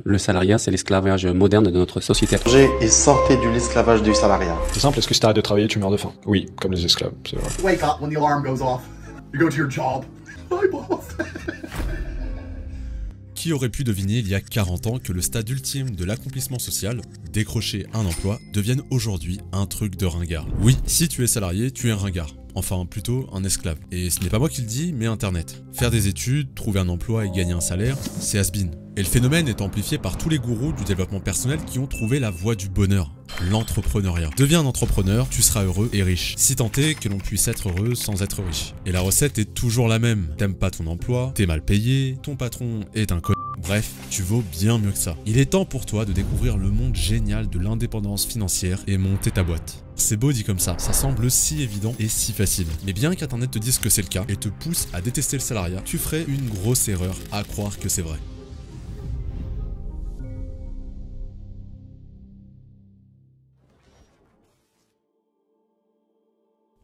Le salariat, c'est l'esclavage moderne de notre société. Et sortez de l'esclavage du salariat. C'est simple, est-ce que si t'arrêtes de travailler, tu meurs de faim? Oui, comme les esclaves, c'est vrai. Wake up when the alarm goes off. You go to your job. Hi, boss. Qui aurait pu deviner il y a 40 ans que le stade ultime de l'accomplissement social, décrocher un emploi, devienne aujourd'hui un truc de ringard? Oui, si tu es salarié, tu es un ringard. Enfin, plutôt un esclave. Et ce n'est pas moi qui le dis, mais Internet. Faire des études, trouver un emploi et gagner un salaire, c'est has-been. Et le phénomène est amplifié par tous les gourous du développement personnel qui ont trouvé la voie du bonheur, l'entrepreneuriat. Deviens un entrepreneur, tu seras heureux et riche. Si tant est que l'on puisse être heureux sans être riche. Et la recette est toujours la même. T'aimes pas ton emploi, t'es mal payé, ton patron est un bref, tu vaux bien mieux que ça. Il est temps pour toi de découvrir le monde génial de l'indépendance financière et monter ta boîte. C'est beau dit comme ça semble si évident et si facile. Mais bien qu'Internet te dise que c'est le cas et te pousse à détester le salariat, tu ferais une grosse erreur à croire que c'est vrai.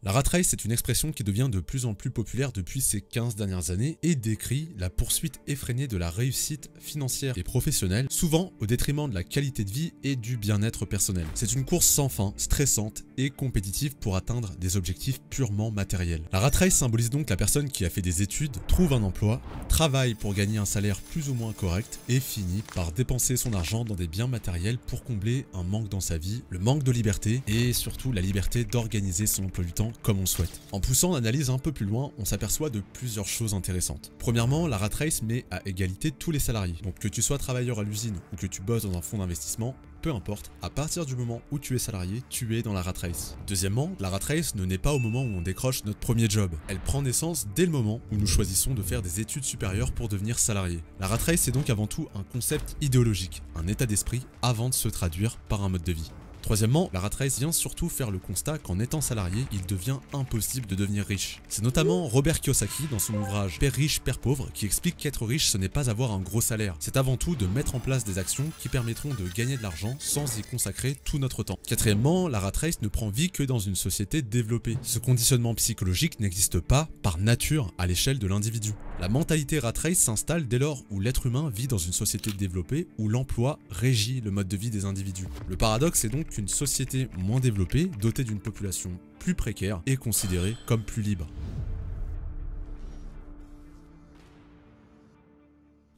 La rat race est une expression qui devient de plus en plus populaire depuis ces 15 dernières années et décrit la poursuite effrénée de la réussite financière et professionnelle, souvent au détriment de la qualité de vie et du bien-être personnel. C'est une course sans fin, stressante et compétitive pour atteindre des objectifs purement matériels. La rat race symbolise donc la personne qui a fait des études, trouve un emploi, travaille pour gagner un salaire plus ou moins correct et finit par dépenser son argent dans des biens matériels pour combler un manque dans sa vie, le manque de liberté et surtout la liberté d'organiser son emploi du temps comme on souhaite. En poussant l'analyse un peu plus loin, on s'aperçoit de plusieurs choses intéressantes. Premièrement, la rat race met à égalité tous les salariés. Donc que tu sois travailleur à l'usine ou que tu bosses dans un fonds d'investissement, peu importe, à partir du moment où tu es salarié, tu es dans la rat race. Deuxièmement, la rat race ne naît pas au moment où on décroche notre premier job. Elle prend naissance dès le moment où nous choisissons de faire des études supérieures pour devenir salarié. La rat race est donc avant tout un concept idéologique, un état d'esprit avant de se traduire par un mode de vie. Troisièmement, la rat race vient surtout faire le constat qu'en étant salarié, il devient impossible de devenir riche. C'est notamment Robert Kiyosaki dans son ouvrage Père riche, Père pauvre qui explique qu'être riche ce n'est pas avoir un gros salaire, c'est avant tout de mettre en place des actions qui permettront de gagner de l'argent sans y consacrer tout notre temps. Quatrièmement, la rat race ne prend vie que dans une société développée. Ce conditionnement psychologique n'existe pas par nature à l'échelle de l'individu. La mentalité rat race s'installe dès lors où l'être humain vit dans une société développée où l'emploi régit le mode de vie des individus. Le paradoxe est donc qu'une société moins développée, dotée d'une population plus précaire, est considérée comme plus libre.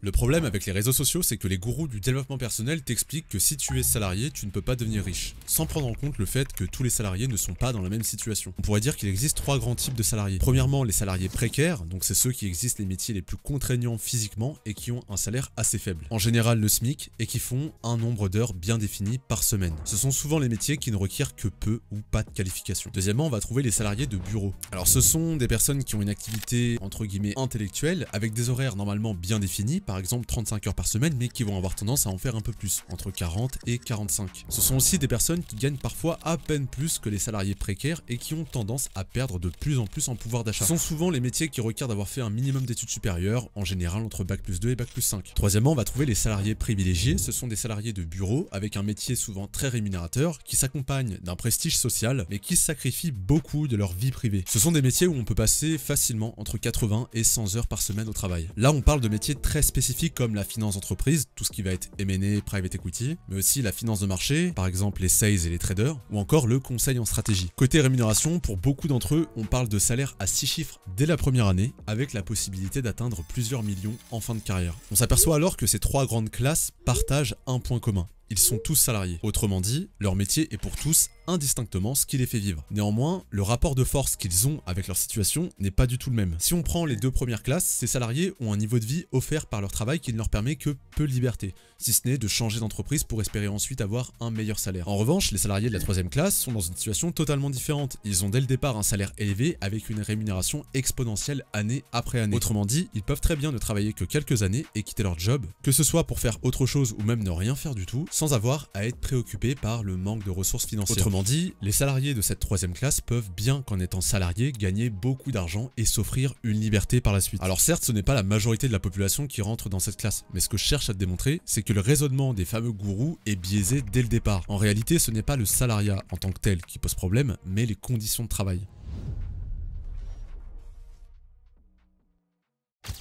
Le problème avec les réseaux sociaux, c'est que les gourous du développement personnel t'expliquent que si tu es salarié, tu ne peux pas devenir riche, sans prendre en compte le fait que tous les salariés ne sont pas dans la même situation. On pourrait dire qu'il existe trois grands types de salariés. Premièrement, les salariés précaires, donc c'est ceux qui exercent les métiers les plus contraignants physiquement et qui ont un salaire assez faible. En général le SMIC, et qui font un nombre d'heures bien défini par semaine. Ce sont souvent les métiers qui ne requièrent que peu ou pas de qualification. Deuxièmement, on va trouver les salariés de bureau. Alors ce sont des personnes qui ont une activité entre guillemets intellectuelle, avec des horaires normalement bien définis, par exemple 35 heures par semaine, mais qui vont avoir tendance à en faire un peu plus, entre 40 et 45. Ce sont aussi des personnes qui gagnent parfois à peine plus que les salariés précaires et qui ont tendance à perdre de plus en plus en pouvoir d'achat. Ce sont souvent les métiers qui requièrent d'avoir fait un minimum d'études supérieures, en général entre Bac+2 et Bac+5. Troisièmement, on va trouver les salariés privilégiés. Ce sont des salariés de bureau avec un métier souvent très rémunérateur, qui s'accompagne d'un prestige social, mais qui sacrifient beaucoup de leur vie privée. Ce sont des métiers où on peut passer facilement entre 80 et 100 heures par semaine au travail. Là, on parle de métiers très spécifiques comme la finance d'entreprise, tout ce qui va être M&A, private equity, mais aussi la finance de marché, par exemple les sales et les traders, ou encore le conseil en stratégie. Côté rémunération, pour beaucoup d'entre eux, on parle de salaire à 6 chiffres dès la première année, avec la possibilité d'atteindre plusieurs millions en fin de carrière. On s'aperçoit alors que ces trois grandes classes partagent un point commun. Ils sont tous salariés. Autrement dit, leur métier est pour tous indistinctement ce qui les fait vivre. Néanmoins, le rapport de force qu'ils ont avec leur situation n'est pas du tout le même. Si on prend les deux premières classes, ces salariés ont un niveau de vie offert par leur travail qui ne leur permet que peu de liberté, si ce n'est de changer d'entreprise pour espérer ensuite avoir un meilleur salaire. En revanche, les salariés de la troisième classe sont dans une situation totalement différente. Ils ont dès le départ un salaire élevé avec une rémunération exponentielle année après année. Autrement dit, ils peuvent très bien ne travailler que quelques années et quitter leur job, que ce soit pour faire autre chose ou même ne rien faire du tout, sans avoir à être préoccupés par le manque de ressources financières. Autrement dit, les salariés de cette troisième classe peuvent bien qu'en étant salariés gagner beaucoup d'argent et s'offrir une liberté par la suite. Alors certes, ce n'est pas la majorité de la population qui rentre dans cette classe, mais ce que je cherche à te démontrer, c'est que le raisonnement des fameux gourous est biaisé dès le départ. En réalité, ce n'est pas le salariat en tant que tel qui pose problème, mais les conditions de travail.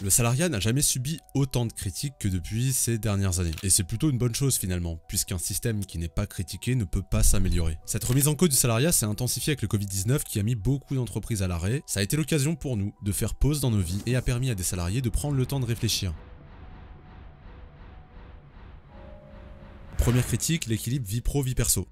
Le salariat n'a jamais subi autant de critiques que depuis ces dernières années. Et c'est plutôt une bonne chose finalement, puisqu'un système qui n'est pas critiqué ne peut pas s'améliorer. Cette remise en cause du salariat s'est intensifiée avec le Covid-19 qui a mis beaucoup d'entreprises à l'arrêt. Ça a été l'occasion pour nous de faire pause dans nos vies et a permis à des salariés de prendre le temps de réfléchir. Première critique, l'équilibre vie pro-vie perso.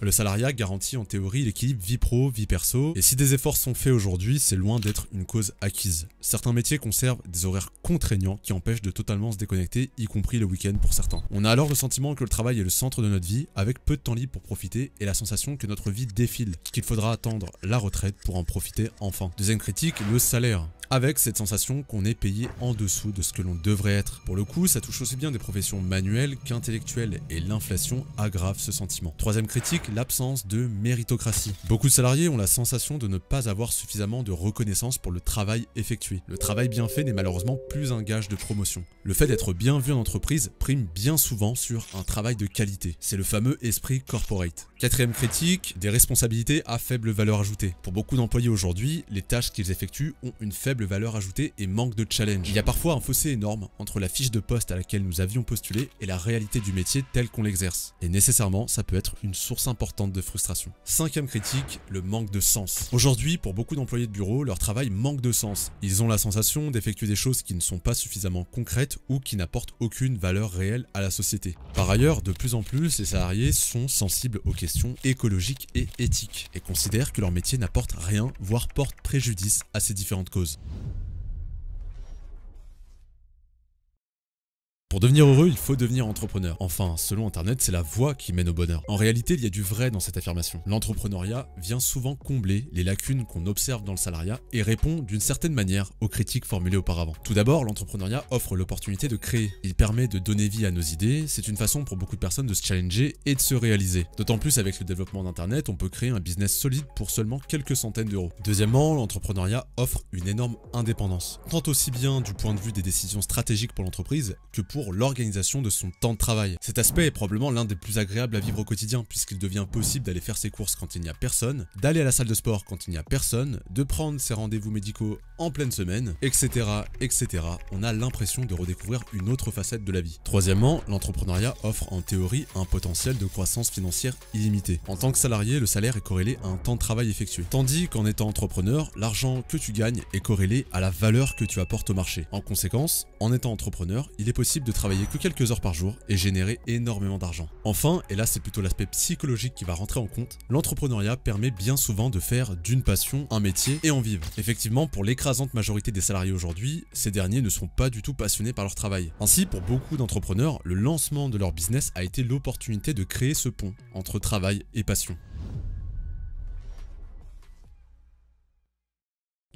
Le salariat garantit en théorie l'équilibre vie pro, vie perso, et si des efforts sont faits aujourd'hui, c'est loin d'être une cause acquise. Certains métiers conservent des horaires contraignants qui empêchent de totalement se déconnecter, y compris le week-end pour certains. On a alors le sentiment que le travail est le centre de notre vie, avec peu de temps libre pour profiter, et la sensation que notre vie défile, qu'il faudra attendre la retraite pour en profiter enfin. Deuxième critique, le salaire. Avec cette sensation qu'on est payé en dessous de ce que l'on devrait être. Pour le coup, ça touche aussi bien des professions manuelles qu'intellectuelles, et l'inflation aggrave ce sentiment. Troisième critique, l'absence de méritocratie. Beaucoup de salariés ont la sensation de ne pas avoir suffisamment de reconnaissance pour le travail effectué. Le travail bien fait n'est malheureusement plus un gage de promotion. Le fait d'être bien vu en entreprise prime bien souvent sur un travail de qualité. C'est le fameux esprit corporate. Quatrième critique, des responsabilités à faible valeur ajoutée. Pour beaucoup d'employés aujourd'hui, les tâches qu'ils effectuent ont une faible valeur ajoutée et manque de challenge. Il y a parfois un fossé énorme entre la fiche de poste à laquelle nous avions postulé et la réalité du métier tel qu'on l'exerce. Et nécessairement, ça peut être une source importante de frustration. Cinquième critique, le manque de sens. Aujourd'hui, pour beaucoup d'employés de bureau, leur travail manque de sens. Ils ont la sensation d'effectuer des choses qui ne sont pas suffisamment concrètes ou qui n'apportent aucune valeur réelle à la société. Par ailleurs, de plus en plus, les salariés sont sensibles aux questions écologiques et éthiques et considèrent que leur métier n'apporte rien, voire porte préjudice à ces différentes causes. Pour devenir heureux, il faut devenir entrepreneur. Enfin, selon Internet, c'est la voie qui mène au bonheur. En réalité, il y a du vrai dans cette affirmation. L'entrepreneuriat vient souvent combler les lacunes qu'on observe dans le salariat et répond d'une certaine manière aux critiques formulées auparavant. Tout d'abord, l'entrepreneuriat offre l'opportunité de créer. Il permet de donner vie à nos idées, c'est une façon pour beaucoup de personnes de se challenger et de se réaliser. D'autant plus avec le développement d'Internet, on peut créer un business solide pour seulement quelques centaines d'euros. Deuxièmement, l'entrepreneuriat offre une énorme indépendance, tant aussi bien du point de vue des décisions stratégiques pour l'entreprise que pour l'organisation de son temps de travail. Cet aspect est probablement l'un des plus agréables à vivre au quotidien puisqu'il devient possible d'aller faire ses courses quand il n'y a personne, d'aller à la salle de sport quand il n'y a personne, de prendre ses rendez-vous médicaux en pleine semaine, etc. etc. On a l'impression de redécouvrir une autre facette de la vie. Troisièmement, l'entrepreneuriat offre en théorie un potentiel de croissance financière illimité. En tant que salarié, le salaire est corrélé à un temps de travail effectué. Tandis qu'en étant entrepreneur, l'argent que tu gagnes est corrélé à la valeur que tu apportes au marché. En conséquence, en étant entrepreneur, il est possible de travailler que quelques heures par jour et générer énormément d'argent. Enfin, et là c'est plutôt l'aspect psychologique qui va rentrer en compte, l'entrepreneuriat permet bien souvent de faire d'une passion un métier et en vivre. Effectivement, pour l'écrasante majorité des salariés aujourd'hui, ces derniers ne sont pas du tout passionnés par leur travail. Ainsi, pour beaucoup d'entrepreneurs, le lancement de leur business a été l'opportunité de créer ce pont entre travail et passion.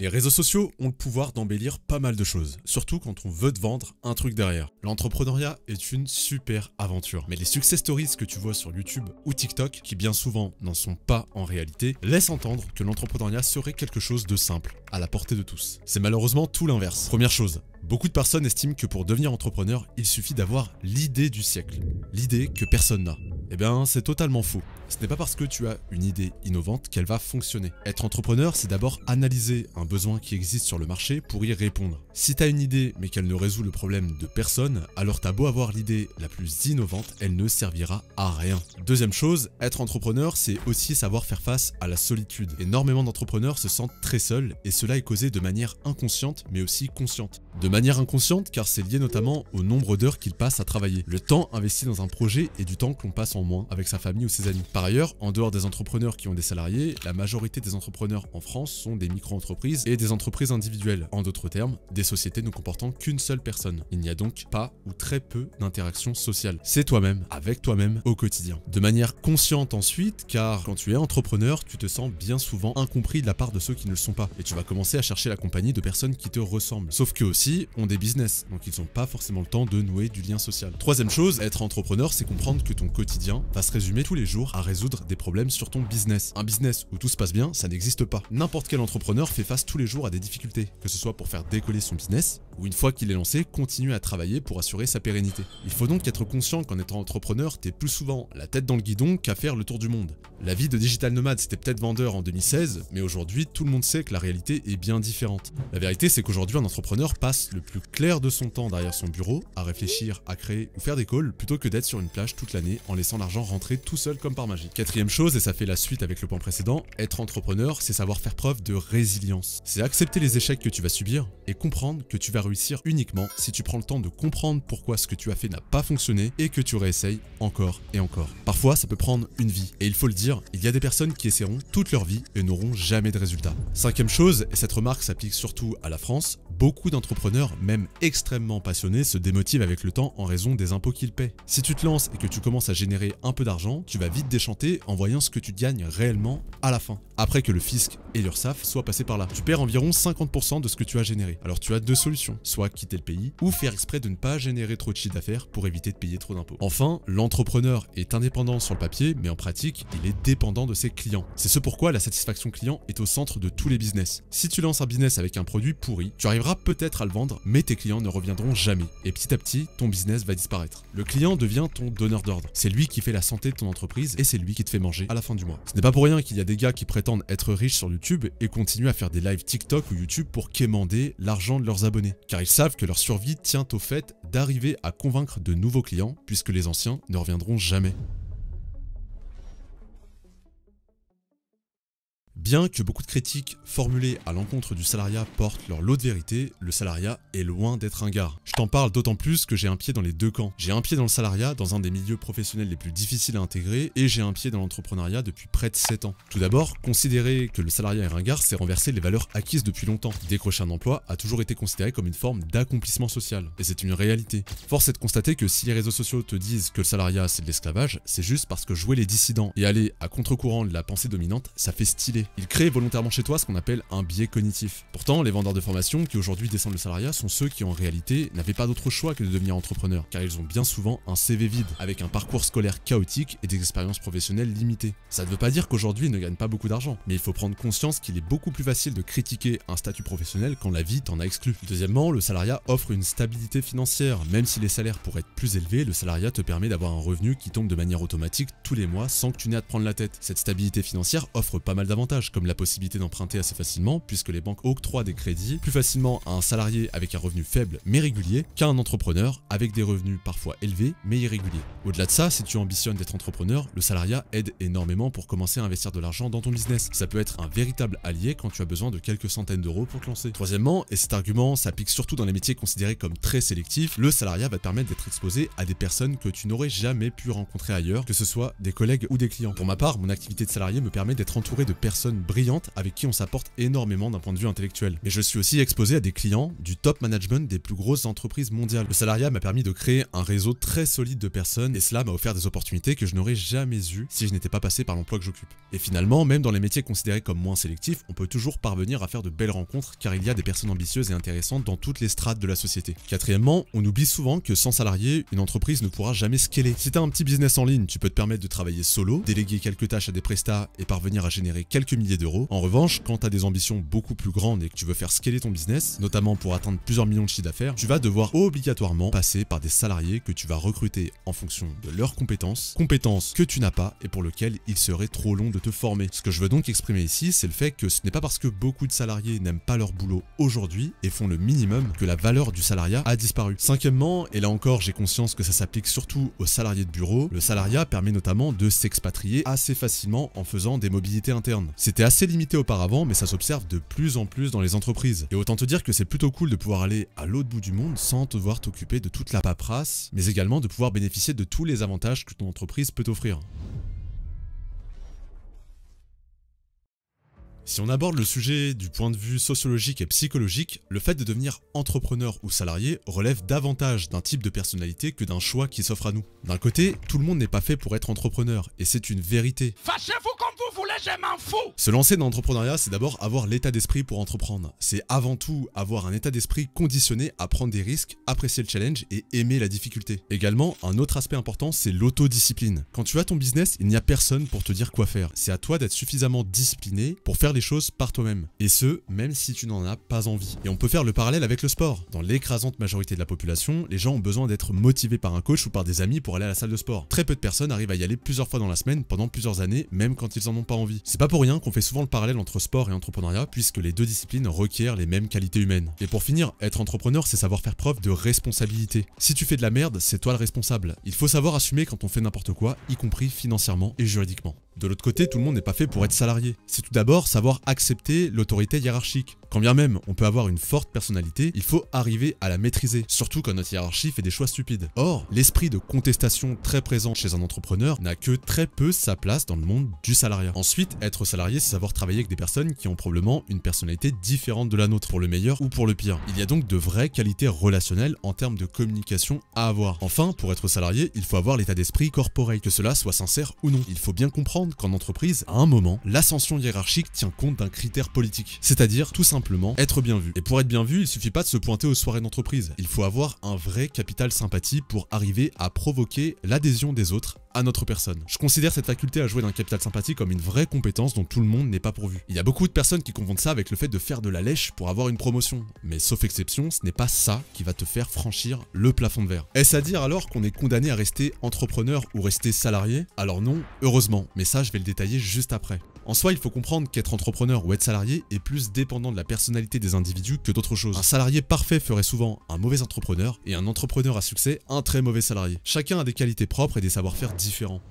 Les réseaux sociaux ont le pouvoir d'embellir pas mal de choses, surtout quand on veut te vendre un truc derrière. L'entrepreneuriat est une super aventure, mais les success stories que tu vois sur YouTube ou TikTok, qui bien souvent n'en sont pas en réalité, laissent entendre que l'entrepreneuriat serait quelque chose de simple, à la portée de tous. C'est malheureusement tout l'inverse. Première chose, beaucoup de personnes estiment que pour devenir entrepreneur, il suffit d'avoir l'idée du siècle, l'idée que personne n'a. Eh bien, c'est totalement faux. Ce n'est pas parce que tu as une idée innovante qu'elle va fonctionner. Être entrepreneur, c'est d'abord analyser un besoin qui existe sur le marché pour y répondre. Si tu as une idée mais qu'elle ne résout le problème de personne, alors t'as beau avoir l'idée la plus innovante, elle ne servira à rien. Deuxième chose, être entrepreneur, c'est aussi savoir faire face à la solitude. Énormément d'entrepreneurs se sentent très seuls et cela est causé de manière inconsciente mais aussi consciente. De manière inconsciente car c'est lié notamment au nombre d'heures qu'ils passent à travailler. Le temps investi dans un projet est du temps qu'on passe en moins avec sa famille ou ses amis. Par ailleurs, en dehors des entrepreneurs qui ont des salariés, la majorité des entrepreneurs en France sont des micro-entreprises et des entreprises individuelles. En d'autres termes, des sociétés ne comportant qu'une seule personne. Il n'y a donc pas ou très peu d'interaction sociale. C'est toi-même, avec toi-même au quotidien. De manière consciente ensuite, car quand tu es entrepreneur, tu te sens bien souvent incompris de la part de ceux qui ne le sont pas. Et tu vas commencer à chercher la compagnie de personnes qui te ressemblent. Sauf qu'eux aussi ont des business, donc ils n'ont pas forcément le temps de nouer du lien social. Troisième chose, être entrepreneur, c'est comprendre que ton quotidien va se résumer tous les jours à résoudre des problèmes sur ton business. Un business où tout se passe bien, ça n'existe pas. N'importe quel entrepreneur fait face tous les jours à des difficultés, que ce soit pour faire décoller son business ou une fois qu'il est lancé, continuer à travailler pour assurer sa pérennité. Il faut donc être conscient qu'en étant entrepreneur, t'es plus souvent la tête dans le guidon qu'à faire le tour du monde. La vie de digital nomade, c'était peut-être vendeur en 2016, mais aujourd'hui, tout le monde sait que la réalité est bien différente. La vérité, c'est qu'aujourd'hui, un entrepreneur passe le plus clair de son temps derrière son bureau, à réfléchir, à créer ou faire des calls, plutôt que d'être sur une plage toute l'année en laissant l'argent rentrer tout seul comme par magie. Quatrième chose, et ça fait la suite avec le point précédent, être entrepreneur, c'est savoir faire preuve de résilience. C'est accepter les échecs que tu vas subir et comprendre que tu vas réussir uniquement si tu prends le temps de comprendre pourquoi ce que tu as fait n'a pas fonctionné et que tu réessayes encore et encore. Parfois, ça peut prendre une vie, et il faut le dire, il y a des personnes qui essaieront toute leur vie et n'auront jamais de résultat. Cinquième chose, et cette remarque s'applique surtout à la France, beaucoup d'entrepreneurs, même extrêmement passionnés, se démotivent avec le temps en raison des impôts qu'ils paient. Si tu te lances et que tu commences à générer un peu d'argent, tu vas vite déchanter en voyant ce que tu gagnes réellement à la fin, après que le fisc et l'URSSAF soient passés par là. Tu perds environ 50% de ce que tu as généré. Alors tu as deux solutions, soit quitter le pays, ou faire exprès de ne pas générer trop de chiffre d'affaires pour éviter de payer trop d'impôts. Enfin, l'entrepreneur est indépendant sur le papier, mais en pratique, il est dépendant de ses clients. C'est ce pourquoi la satisfaction client est au centre de tous les business. Si tu lances un business avec un produit pourri, tu arriveras peut-être à le vendre, mais tes clients ne reviendront jamais. Et petit à petit, ton business va disparaître. Le client devient ton donneur d'ordre. C'est lui qui fait la santé de ton entreprise et c'est lui qui te fait manger à la fin du mois. Ce n'est pas pour rien qu'il y a des gars qui prétendent être riches sur YouTube et continuent à faire des lives TikTok ou YouTube pour quémander l'argent de leurs abonnés. Car ils savent que leur survie tient au fait d'arriver à convaincre de nouveaux clients puisque les anciens ne reviendront jamais. Bien que beaucoup de critiques formulées à l'encontre du salariat portent leur lot de vérité, le salariat est loin d'être ringard. Je t'en parle d'autant plus que j'ai un pied dans les deux camps. J'ai un pied dans le salariat, dans un des milieux professionnels les plus difficiles à intégrer, et j'ai un pied dans l'entrepreneuriat depuis près de 7 ans. Tout d'abord, considérer que le salariat est ringard, c'est renverser les valeurs acquises depuis longtemps. Décrocher un emploi a toujours été considéré comme une forme d'accomplissement social, et c'est une réalité. Force est de constater que si les réseaux sociaux te disent que le salariat c'est de l'esclavage, c'est juste parce que jouer les dissidents et aller à contre-courant de la pensée dominante, ça fait stylé. Il crée volontairement chez toi ce qu'on appelle un biais cognitif. Pourtant, les vendeurs de formation qui aujourd'hui descendent le salariat sont ceux qui en réalité n'avaient pas d'autre choix que de devenir entrepreneurs, car ils ont bien souvent un CV vide, avec un parcours scolaire chaotique et des expériences professionnelles limitées. Ça ne veut pas dire qu'aujourd'hui ils ne gagnent pas beaucoup d'argent, mais il faut prendre conscience qu'il est beaucoup plus facile de critiquer un statut professionnel quand la vie t'en a exclu. Deuxièmement, le salariat offre une stabilité financière. Même si les salaires pourraient être plus élevés, le salariat te permet d'avoir un revenu qui tombe de manière automatique tous les mois sans que tu n'aies à te prendre la tête. Cette stabilité financière offre pas mal d'avantages, comme la possibilité d'emprunter assez facilement puisque les banques octroient des crédits plus facilement à un salarié avec un revenu faible mais régulier qu'à un entrepreneur avec des revenus parfois élevés mais irréguliers. Au-delà de ça, si tu ambitionnes d'être entrepreneur, le salariat aide énormément pour commencer à investir de l'argent dans ton business. Ça peut être un véritable allié quand tu as besoin de quelques centaines d'euros pour te lancer. Troisièmement, et cet argument s'applique surtout dans les métiers considérés comme très sélectifs, le salariat va te permettre d'être exposé à des personnes que tu n'aurais jamais pu rencontrer ailleurs, que ce soit des collègues ou des clients. Pour ma part, mon activité de salarié me permet d'être entouré de personnes brillantes avec qui on s'apporte énormément d'un point de vue intellectuel. Mais je suis aussi exposé à des clients du top management des plus grosses entreprises mondiales. Le salariat m'a permis de créer un réseau très solide de personnes et cela m'a offert des opportunités que je n'aurais jamais eues si je n'étais pas passé par l'emploi que j'occupe. Et finalement, même dans les métiers considérés comme moins sélectifs, on peut toujours parvenir à faire de belles rencontres car il y a des personnes ambitieuses et intéressantes dans toutes les strates de la société. Quatrièmement, on oublie souvent que sans salarié, une entreprise ne pourra jamais scaler. Si tu as un petit business en ligne, tu peux te permettre de travailler solo, déléguer quelques tâches à des prestats et parvenir à générer quelques milliers d'euros. En revanche, quand tu as des ambitions beaucoup plus grandes et que tu veux faire scaler ton business, notamment pour atteindre plusieurs millions de chiffres d'affaires, tu vas devoir obligatoirement passer par des salariés que tu vas recruter en fonction de leurs compétences que tu n'as pas et pour lesquelles il serait trop long de te former. Ce que je veux donc exprimer ici, c'est le fait que ce n'est pas parce que beaucoup de salariés n'aiment pas leur boulot aujourd'hui et font le minimum que la valeur du salariat a disparu. Cinquièmement, et là encore j'ai conscience que ça s'applique surtout aux salariés de bureau, le salariat permet notamment de s'expatrier assez facilement en faisant des mobilités internes. C'était assez limité auparavant, mais ça s'observe de plus en plus dans les entreprises. Et autant te dire que c'est plutôt cool de pouvoir aller à l'autre bout du monde sans devoir t'occuper de toute la paperasse, mais également de pouvoir bénéficier de tous les avantages que ton entreprise peut t'offrir. Si on aborde le sujet du point de vue sociologique et psychologique, le fait de devenir entrepreneur ou salarié relève davantage d'un type de personnalité que d'un choix qui s'offre à nous. D'un côté, tout le monde n'est pas fait pour être entrepreneur, et c'est une vérité. Fâchez-vous comme vous voulez, je m'en fous! Se lancer dans l'entrepreneuriat, c'est d'abord avoir l'état d'esprit pour entreprendre. C'est avant tout avoir un état d'esprit conditionné à prendre des risques, apprécier le challenge et aimer la difficulté. Également, un autre aspect important, c'est l'autodiscipline. Quand tu as ton business, il n'y a personne pour te dire quoi faire. C'est à toi d'être suffisamment discipliné pour faire faire les choses par toi-même. Et ce, même si tu n'en as pas envie. Et on peut faire le parallèle avec le sport. Dans l'écrasante majorité de la population, les gens ont besoin d'être motivés par un coach ou par des amis pour aller à la salle de sport. Très peu de personnes arrivent à y aller plusieurs fois dans la semaine pendant plusieurs années, même quand ils en ont pas envie. C'est pas pour rien qu'on fait souvent le parallèle entre sport et entrepreneuriat, puisque les deux disciplines requièrent les mêmes qualités humaines. Et pour finir, être entrepreneur, c'est savoir faire preuve de responsabilité. Si tu fais de la merde, c'est toi le responsable. Il faut savoir assumer quand on fait n'importe quoi, y compris financièrement et juridiquement. De l'autre côté, tout le monde n'est pas fait pour être salarié. C'est tout d'abord savoir accepter l'autorité hiérarchique. Quand bien même on peut avoir une forte personnalité, il faut arriver à la maîtriser, surtout quand notre hiérarchie fait des choix stupides. Or, l'esprit de contestation très présent chez un entrepreneur n'a que très peu sa place dans le monde du salariat. Ensuite, être salarié, c'est savoir travailler avec des personnes qui ont probablement une personnalité différente de la nôtre, pour le meilleur ou pour le pire. Il y a donc de vraies qualités relationnelles en termes de communication à avoir. Enfin, pour être salarié, il faut avoir l'état d'esprit corporate, que cela soit sincère ou non. Il faut bien comprendre qu'en entreprise, à un moment, l'ascension hiérarchique tient compte d'un critère politique, c'est-à-dire tout simplement être bien vu. Et pour être bien vu, il suffit pas de se pointer aux soirées d'entreprise. Il faut avoir un vrai capital sympathie pour arriver à provoquer l'adhésion des autres à notre personne. Je considère cette faculté à jouer d'un capital sympathie comme une vraie compétence dont tout le monde n'est pas pourvu. Il y a beaucoup de personnes qui confondent ça avec le fait de faire de la lèche pour avoir une promotion. Mais sauf exception, ce n'est pas ça qui va te faire franchir le plafond de verre. Est-ce à dire alors qu'on est condamné à rester entrepreneur ou rester salarié? Alors non, heureusement, mais ça je vais le détailler juste après. En soi, il faut comprendre qu'être entrepreneur ou être salarié est plus dépendant de la personnalité des individus que d'autre chose. Un salarié parfait ferait souvent un mauvais entrepreneur et un entrepreneur à succès un très mauvais salarié. Chacun a des qualités propres et des savoir-faire différents.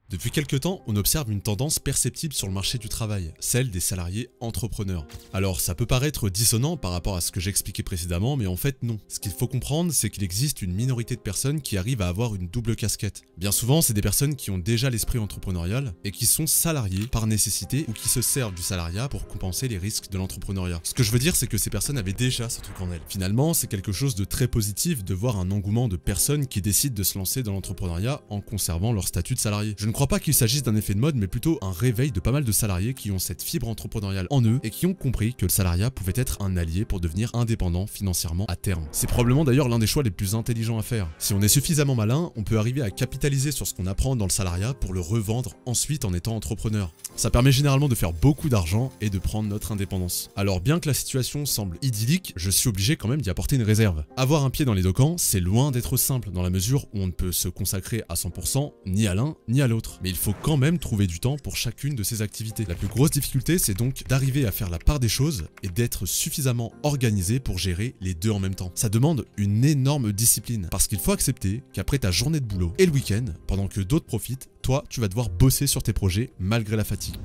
Depuis quelques temps, on observe une tendance perceptible sur le marché du travail, celle des salariés entrepreneurs. Alors ça peut paraître dissonant par rapport à ce que j'expliquais précédemment, mais en fait non. Ce qu'il faut comprendre, c'est qu'il existe une minorité de personnes qui arrivent à avoir une double casquette. Bien souvent, c'est des personnes qui ont déjà l'esprit entrepreneurial et qui sont salariés par nécessité ou qui se servent du salariat pour compenser les risques de l'entrepreneuriat. Ce que je veux dire, c'est que ces personnes avaient déjà ce truc en elles. Finalement, c'est quelque chose de très positif de voir un engouement de personnes qui décident de se lancer dans l'entrepreneuriat en conservant leur statut de salarié. Je ne crois pas qu'il s'agisse d'un effet de mode, mais plutôt un réveil de pas mal de salariés qui ont cette fibre entrepreneuriale en eux et qui ont compris que le salariat pouvait être un allié pour devenir indépendant financièrement à terme. C'est probablement d'ailleurs l'un des choix les plus intelligents à faire. Si on est suffisamment malin, on peut arriver à capitaliser sur ce qu'on apprend dans le salariat pour le revendre ensuite en étant entrepreneur. Ça permet généralement de faire beaucoup d'argent et de prendre notre indépendance. Alors bien que la situation semble idyllique, je suis obligé quand même d'y apporter une réserve. Avoir un pied dans les deux camps, c'est loin d'être simple dans la mesure où on ne peut se consacrer à 100% ni à l'un ni à l'autre. Mais il faut quand même trouver du temps pour chacune de ces activités. La plus grosse difficulté, c'est donc d'arriver à faire la part des choses et d'être suffisamment organisé pour gérer les deux en même temps. Ça demande une énorme discipline, parce qu'il faut accepter qu'après ta journée de boulot et le week-end, pendant que d'autres profitent, toi, tu vas devoir bosser sur tes projets malgré la fatigue.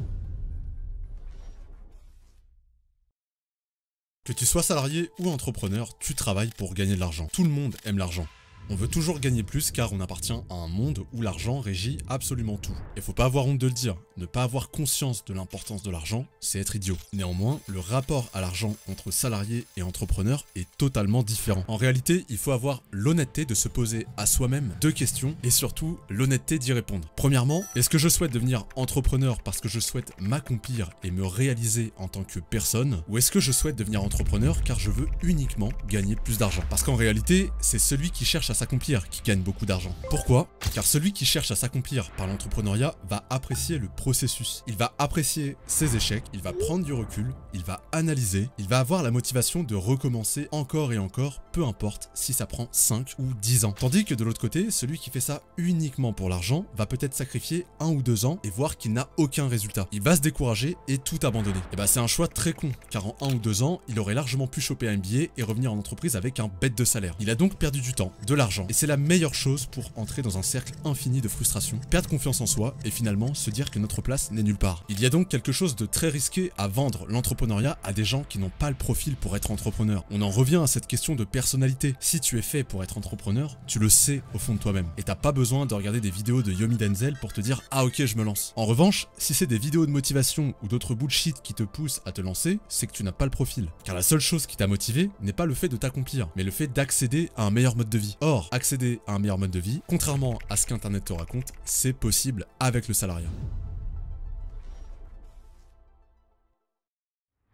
Que tu sois salarié ou entrepreneur, tu travailles pour gagner de l'argent. Tout le monde aime l'argent. On veut toujours gagner plus car on appartient à un monde où l'argent régit absolument tout. Et faut pas avoir honte de le dire, ne pas avoir conscience de l'importance de l'argent, c'est être idiot. Néanmoins, le rapport à l'argent entre salarié et entrepreneur est totalement différent. En réalité, il faut avoir l'honnêteté de se poser à soi-même deux questions et surtout l'honnêteté d'y répondre. Premièrement, est-ce que je souhaite devenir entrepreneur parce que je souhaite m'accomplir et me réaliser en tant que personne, ou est-ce que je souhaite devenir entrepreneur car je veux uniquement gagner plus d'argent? Parce qu'en réalité, c'est celui qui cherche à s'accomplir qui gagne beaucoup d'argent. Pourquoi? Car celui qui cherche à s'accomplir par l'entrepreneuriat va apprécier le processus. Il va apprécier ses échecs, il va prendre du recul, il va analyser, il va avoir la motivation de recommencer encore et encore, peu importe si ça prend 5 ou 10 ans. Tandis que de l'autre côté, celui qui fait ça uniquement pour l'argent va peut-être sacrifier 1 ou 2 ans et voir qu'il n'a aucun résultat. Il va se décourager et tout abandonner. Et bah c'est un choix très con, car en 1 ou 2 ans, il aurait largement pu choper un MBA et revenir en entreprise avec un bête de salaire. Il a donc perdu du temps, de l'argent, et c'est la meilleure chose pour entrer dans un cercle infini de frustration, perdre confiance en soi et finalement se dire que notre place n'est nulle part. Il y a donc quelque chose de très risqué à vendre l'entrepreneuriat à des gens qui n'ont pas le profil pour être entrepreneur. On en revient à cette question de personnalité. Si tu es fait pour être entrepreneur, tu le sais au fond de toi-même. Et t'as pas besoin de regarder des vidéos de Yomi Denzel pour te dire « Ah ok, je me lance ». En revanche, si c'est des vidéos de motivation ou d'autres bullshit qui te poussent à te lancer, c'est que tu n'as pas le profil. Car la seule chose qui t'a motivé n'est pas le fait de t'accomplir, mais le fait d'accéder à un meilleur mode de vie. Or, accéder à un meilleur mode de vie, contrairement à ce qu'Internet te raconte, c'est possible avec le salariat.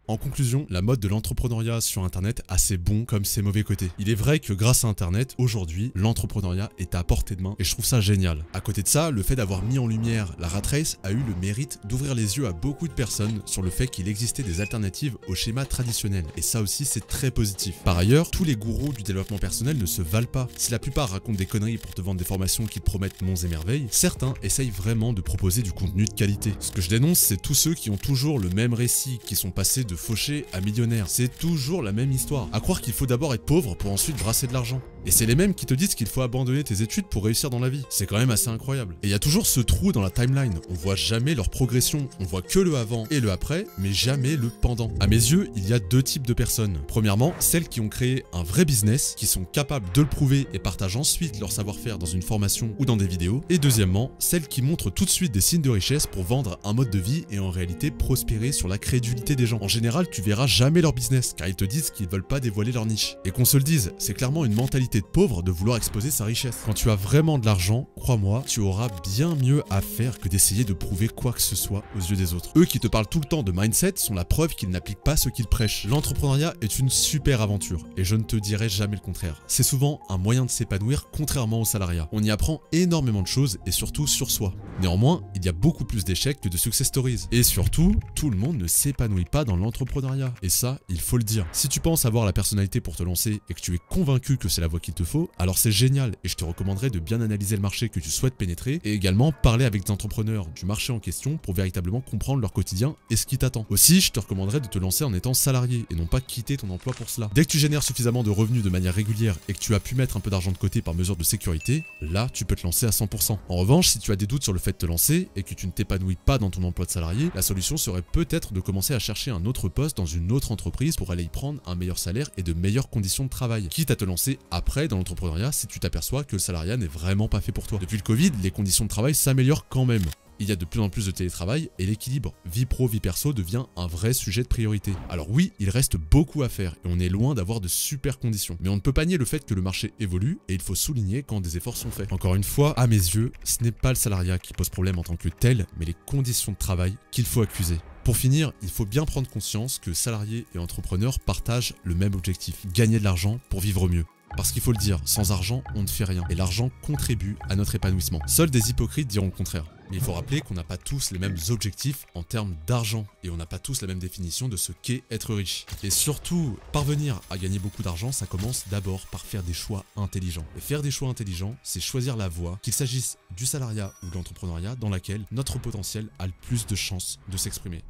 En conclusion, la mode de l'entrepreneuriat sur internet a ses bons comme ses mauvais côtés. Il est vrai que grâce à internet, aujourd'hui, l'entrepreneuriat est à portée de main et je trouve ça génial. À côté de ça, le fait d'avoir mis en lumière la rat race a eu le mérite d'ouvrir les yeux à beaucoup de personnes sur le fait qu'il existait des alternatives au schéma traditionnel. Et ça aussi, c'est très positif. Par ailleurs, tous les gourous du développement personnel ne se valent pas. Si la plupart racontent des conneries pour te vendre des formations qui te promettent monts et merveilles, certains essayent vraiment de proposer du contenu de qualité. Ce que je dénonce, c'est tous ceux qui ont toujours le même récit, qui sont passés de fauchés à millionnaires. C'est toujours la même histoire. À croire qu'il faut d'abord être pauvre pour ensuite brasser de l'argent. Et c'est les mêmes qui te disent qu'il faut abandonner tes études pour réussir dans la vie. C'est quand même assez incroyable. Et il y a toujours ce trou dans la timeline. On voit jamais leur progression. On voit que le avant et le après, mais jamais le pendant. À mes yeux, il y a deux types de personnes. Premièrement, celles qui ont créé un vrai business, qui sont capables de le prouver et partagent ensuite leur savoir-faire dans une formation ou dans des vidéos. Et deuxièmement, celles qui montrent tout de suite des signes de richesse pour vendre un mode de vie et en réalité prospérer sur la crédulité des gens. En général, tu verras jamais leur business, car ils te disent qu'ils veulent pas dévoiler leur niche. Et qu'on se le dise, c'est clairement une mentalité de pauvre de vouloir exposer sa richesse. Quand tu as vraiment de l'argent, crois-moi, tu auras bien mieux à faire que d'essayer de prouver quoi que ce soit aux yeux des autres. Eux qui te parlent tout le temps de mindset sont la preuve qu'ils n'appliquent pas ce qu'ils prêchent. L'entrepreneuriat est une super aventure, et je ne te dirai jamais le contraire. C'est souvent un moyen de s'épanouir contrairement au salariat. On y apprend énormément de choses et surtout sur soi. Néanmoins, il y a beaucoup plus d'échecs que de success stories. Et surtout, tout le monde ne s'épanouit pas dans l'entrepreneuriat. Et ça, il faut le dire. Si tu penses avoir la personnalité pour te lancer et que tu es convaincu que c'est la voie qu'il te faut, alors c'est génial et je te recommanderais de bien analyser le marché que tu souhaites pénétrer et également parler avec des entrepreneurs du marché en question pour véritablement comprendre leur quotidien et ce qui t'attend. Aussi, je te recommanderais de te lancer en étant salarié et non pas quitter ton emploi pour cela. Dès que tu génères suffisamment de revenus de manière régulière et que tu as pu mettre un peu d'argent de côté par mesure de sécurité, là, tu peux te lancer à 100%. En revanche, si tu as des doutes sur le fait de te lancer et que tu ne t'épanouis pas dans ton emploi de salarié, la solution serait peut-être de commencer à chercher un autre poste dans une autre entreprise pour aller y prendre un meilleur salaire et de meilleures conditions de travail, quitte à te lancer après dans l'entrepreneuriat si tu t'aperçois que le salariat n'est vraiment pas fait pour toi. Depuis le Covid, les conditions de travail s'améliorent quand même. Il y a de plus en plus de télétravail et l'équilibre vie pro vie perso devient un vrai sujet de priorité. Alors oui, il reste beaucoup à faire et on est loin d'avoir de super conditions. Mais on ne peut pas nier le fait que le marché évolue et il faut souligner quand des efforts sont faits. Encore une fois, à mes yeux, ce n'est pas le salariat qui pose problème en tant que tel, mais les conditions de travail qu'il faut accuser. Pour finir, il faut bien prendre conscience que salariés et entrepreneurs partagent le même objectif, gagner de l'argent pour vivre mieux. Parce qu'il faut le dire, sans argent, on ne fait rien. Et l'argent contribue à notre épanouissement. Seuls des hypocrites diront le contraire. Mais il faut rappeler qu'on n'a pas tous les mêmes objectifs en termes d'argent. Et on n'a pas tous la même définition de ce qu'est être riche. Et surtout, parvenir à gagner beaucoup d'argent, ça commence d'abord par faire des choix intelligents. Et faire des choix intelligents, c'est choisir la voie, qu'il s'agisse du salariat ou de l'entrepreneuriat, dans laquelle notre potentiel a le plus de chances de s'exprimer.